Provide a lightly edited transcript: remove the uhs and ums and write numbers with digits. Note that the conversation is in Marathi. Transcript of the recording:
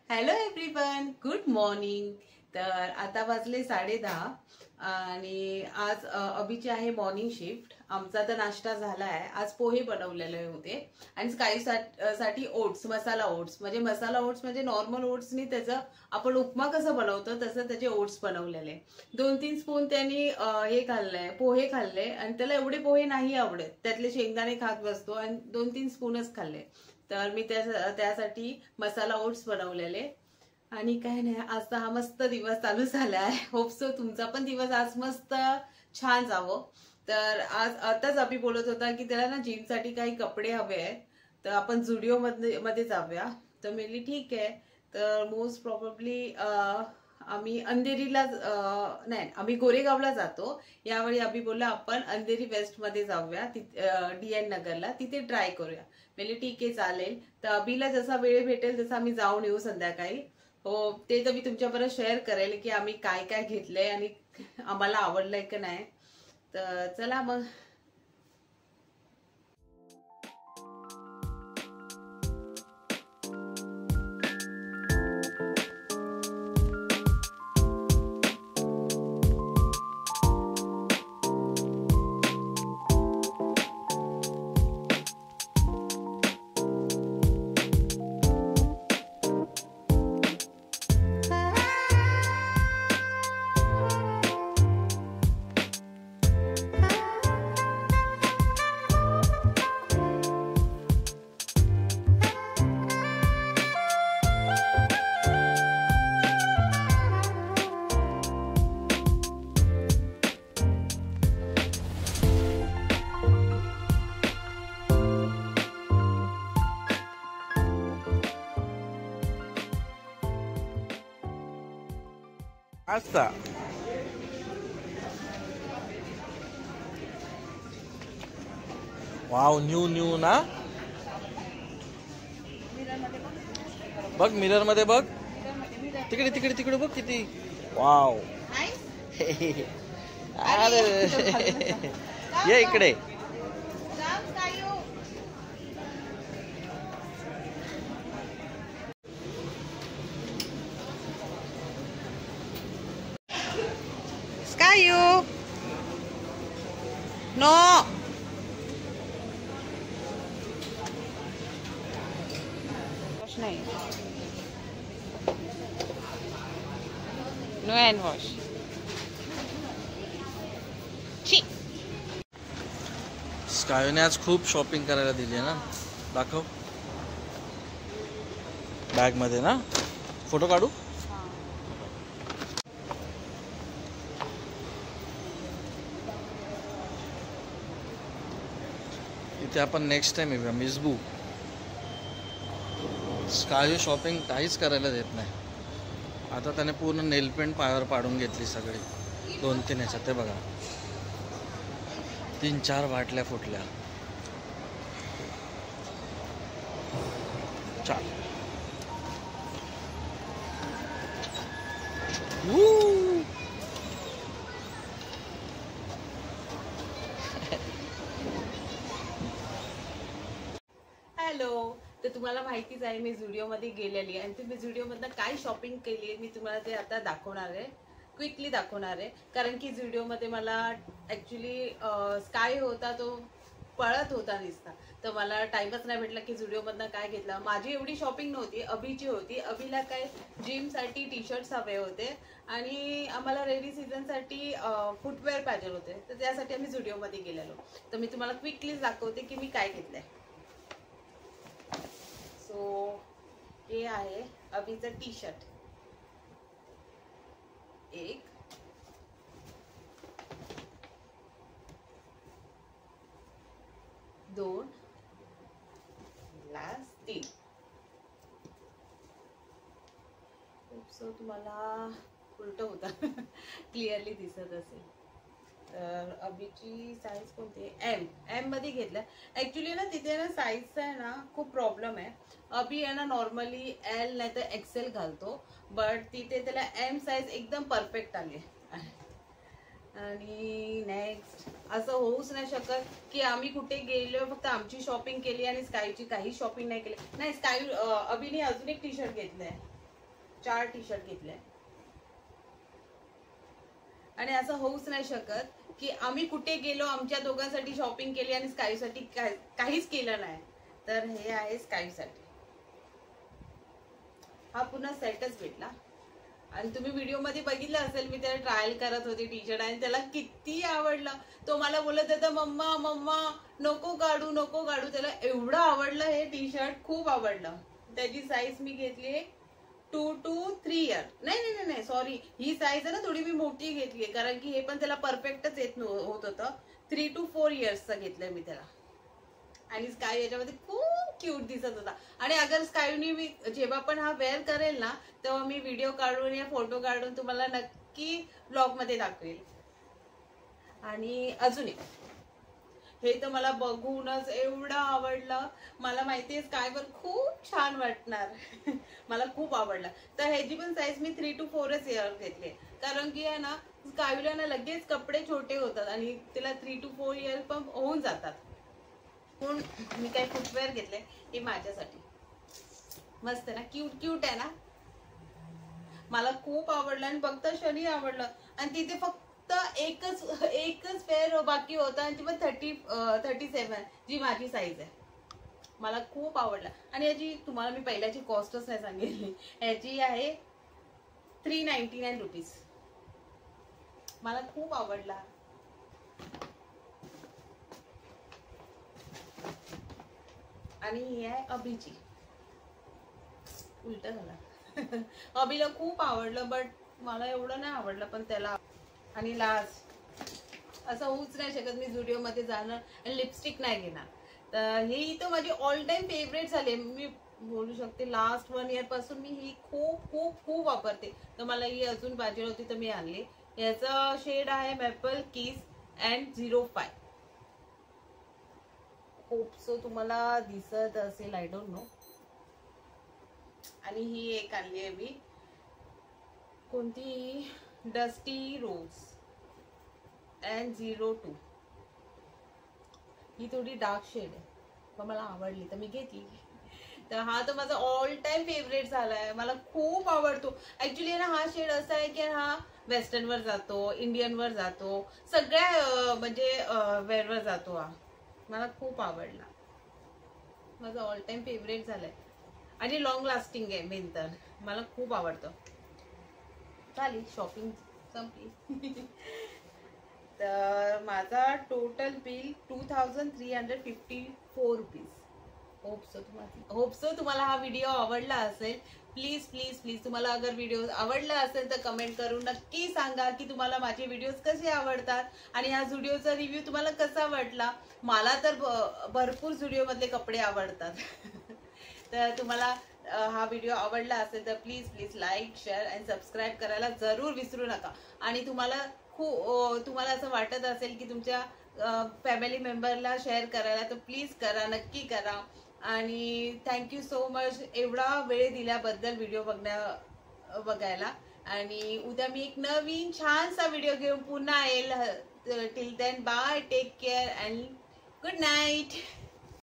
Hello everyone, good morning. तर आता वाजले 10:30 आणि आज अभिची आहे मॉर्निंग शिफ्ट. आमचा तर नाश्ता झाला आहे. आज पोहे बनवलेले होते आणि काही साठी ओट्स, मसाला ओट्स. म्हणजे मसाला ओट्स म्हणजे नॉर्मल ओट्सनी त्याचं आपण उपमा कसं बनवतो तसं त्याचे ओट्स बनवलेले. 2-3 स्पून त्यांनी हे खाल्लंय, पोहे खाल्ले आणि त्याला एवढे पोहे नाही आवडत. त्यातले शेंगदाणे खात बसतो आणि 2-3 स्पूनच खाल्ले. तर मी त्यासाठी मसाला ओट्स बनवलेले. आणि काय नाही, आजचा हा मस्त दिवस चालू झालाय. होप सो तुमचा पण दिवस आज मस्त छान जावं. तर आज आताच अभि बोलत होता की त्याला ना जिम साठी काही कपडे हवे आहेत, तर आपण झुडिओ मध्ये जाऊया. तर मी ठीक आहे. तर मोस्ट प्रॉब्ली आम्ही अंधेरीला नाही, आम्ही गोरेगावला जातो. यावेळी अभि बोलला आपण अंधेरी वेस्ट मध्ये जाऊया, DN नगरला, तिथे ट्राय करूया. म्हणजे ठीक आहे, चालेल. तर अभिला जसा वेळ भेटेल तसा आम्ही जाऊन येऊ संध्याकाळी. हो, ते तर मी तुमच्याबरोबर शेअर करेल की आम्ही काय काय घेतलंय आणि आम्हाला आवडलंय की नाही. तर चला मग. Asta. वाव, न्यू ना. बघ मिरर मध्ये बघ, तिकडे तिकडे तिकडे बघ किती. वाव. अरे ये इकडे. Kayu. No. Wash नहीं. No hand wash. ची. स्कायोने आज खूप शॉपिंग करायला दिली आहे ना. दाखव. बॅग मध्ये ना. फोटो काढू. इथे आपण नेक्स्ट टाइम येऊया. मिसबू. स्कायो शॉपिंग काहीच करायला देत नाही. आता त्याने पूर्ण नेल पेंट पायावर पाडून घेतली सगळी. 2-3 ह्याच्यात ते बघा, 3-4 बाटल्या फुटल्या. चाल. हॅलो. तर तुम्हाला माहितीच आहे मी झुडिओ मध्ये गेलेली आणि तुम्ही झुडिओ मधनं काय शॉपिंग केली मी तुम्हाला ते आता दाखवणार आहे. क्विकली दाखवणार आहे. कारण की झुडिओ मध्ये मला ऍक्च्युली स्काय होता तो पळत होता नुसता. तर मला टाइमच नाही भेटला की झुडिओ मधनं काय घेतलं. माझी एवढी शॉपिंग नव्हती, अभिची होती. अभिला काय जिम साठी टी-शर्ट्स हवे होते आणि आम्हाला रेनी सीझन साठी फुटवेअर पाहिजे होते. तर त्यासाठी आम्ही झुडिओ मध्ये गेलेलो. तर मी तुम्हाला क्विकली दाखवते की मी काय घेतलंय. सो हे आहे अभिचं टी-शर्ट. एक, 2, लास्ट 3. सो तुम्हाला उलट होता क्लिअरली दिसत असेल. तर अभिची साईज कोणती आहे? एम मध्ये घेतलं. ऍक्च्युली ना तिथे ना साईजचा आहे ना खूप प्रॉब्लेम आहे. अभि आहे ना नॉर्मली L नाही तर XL घालतो, बट तिथे त्याला M साईज एकदम परफेक्ट आली. आणि नेक्स्ट असं होऊच नाही शकत की आम्ही कुठे गेलो फक्त आमची शॉपिंग केली आणि स्कायची काही शॉपिंग नाही केली. नाही, स्काय अभिने अजून एक टी शर्ट घेतलंय. 4 टी शर्ट घेतले आणि असं होऊच नाही शकत की आम्ही कुठे गेलो आमच्या दोघांसाठी शॉपिंग केली आणि स्कायसाठी काहीच केलं नाही. तर हे आहे स्कायसाठी. हा पुन्हा सेटच भेटला आणि तुम्ही व्हिडिओ मध्ये बघितलं असेल मी त्याला ट्रायल करत होते टी शर्ट आणि त्याला किती आवडलं. तो मला बोलत होता मम्मा मम्मा नको काढू नको काढू. त्याला एवढं आवडलं हे टी शर्ट, खूप आवडलं. त्याची साईज मी घेतली 2 to 3 इयर. नाही सॉरी, ही साईज आहे ना थोडी मी मोठी घेतली कारण की हे पण त्याला परफेक्टच येत होत होतं. 3 to 4 इयर्सचं घेतलंय मी त्याला. आणि स्काय याच्यामध्ये खूप क्यूट दिसत होता. आणि अगर स्कायनी मी जेव्हा पण हा वेअर करेल ना तेव्हा मी व्हिडिओ काढून या फोटो काढून तुम्हाला नक्की ब्लॉग मध्ये दाखवेल. आणि अजून एक, हे तर मला बघूनच एवढं आवडलं. मला माहितीये स्कायवर खूप छान वाटणार. मला खूप आवडलं. तर ह्याची पण साईज मी 3 to 4 इयर घेतली कारण की आहे ना स्कायला ना लगेच कपडे छोटे होतात आणि तिला 3 to 4 इयर पण होऊन जातात. म्हणून मी काही फुटवेअर घेतले हे माझ्यासाठी. मस्त आहे ना, क्यूट क्यूट आहे ना. मला खूप आवडलं आणि बघता क्षणी आवडलं. आणि तिथे फक्त एकच पेअर बाकी होता आणि ती पण 37 जी माझी साईज आहे. मला खूप आवडलं. आणि याची तुम्हाला मी पहिल्याची कॉस्टच नाही सांगितली. याची आहे 399 रुपीज. मला खूप आवडला. आणि ही आहे अभिची. उलट झाला. अभिला खूप आवडलं बट मला एवढं नाही आवडलं पण त्याला. आणि लास्ट असं होऊच नाही शकत मी स्टुडिओ मध्ये जाणार आणि लिपस्टिक नाही घेणार. तर ही तर माझी ऑल टाइम फेवरेट झाली. मी बोलू शकते लास्ट 1 इयर पासून मी ही खूप खूप खूप वापरते. तर मला ही अजून पाहिजे होती तर मी आणली. याचा शेड आहे maple kiss and 05. Hope so तुम्हाला दिसत असेल, आय डोंट नो. आणि ही एक आणली आहे मी, कोणती, डस्टी रोज अँड 02. ही थोडी डार्क शेड आहे पण मला आवडली तर मी घेतली. तर हा तर माझा ऑल टाइम फेवरेट झालाय. मला खूप आवडतो ऍक्च्युली ना. हा शेड असा आहे की हा वेस्टर्न वर जातो, इंडियन वर जातो, सगळ्या म्हणजे वेअर वर जातो. हा मला खूप आवडला. माझा ऑल टाइम फेवरेट झालाय आणि लॉंग लास्टिंग आहे मेन तर. मला खूप आवडतं. झाली शॉपिंग संपली. तर माझा total bill 2354 rupees. Hope so तुम्हाला हा व्हिडिओ आवडला असेल. प्लीज प्लीज प्लीज तुम्हाला अगर व्हिडिओ आवडला असेल तर कमेंट करून नक्की सांगा की तुम्हाला माझे व्हिडिओज कसे आवडतात आणि ह्या व्हिडिओचा रिव्ह्यू तुम्हाला कसा वाटला. मला तर भरपूर व्हिडिओ मधले कपडे आवडतात. तर तुम्हाला हा व्हिडिओ आवडला असेल तर please please like share and subscribe करायला जरूर विसरू नका. आणि तुम्हाला असं वाटत असेल की तुमच्या फॅमिली मेंबरला शेअर करायला तर प्लीज करा, नक्की करा. आणि थँक्यू सो मच एवढा वेळ दिल्याबद्दल व्हिडिओ बघायला. आणि उद्या मी एक नवीन छानसा व्हिडिओ घेऊन पुन्हा येईल. Till then bye, take care and good night.